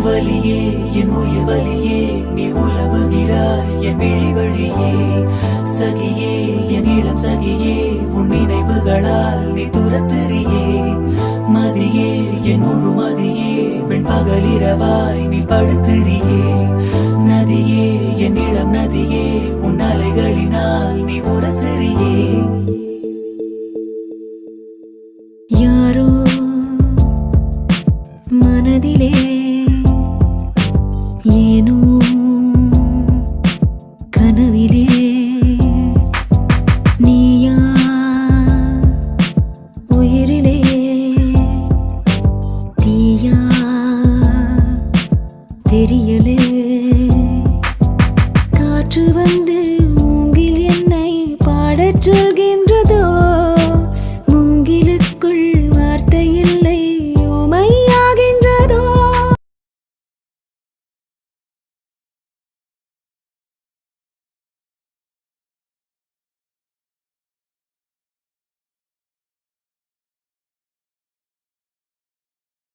வலியே என் உயிர் வலியே நீ உலவுகிறாய் என் விழி வழியே சகியே என் இளம் சகியே உன் நினைவுகளால் நீ துரத்தெறியே மதியே என் முழு மதியே பெண் பகலிரவாய் நீ படுத்தெறியே நதியே என் இளம் நதியே உன் அலைகளினால் நீ உரசெறியே யாரோ மனதிலே ஏனோ கனவிலே நீயா உயிரிலே தீயா தெரிய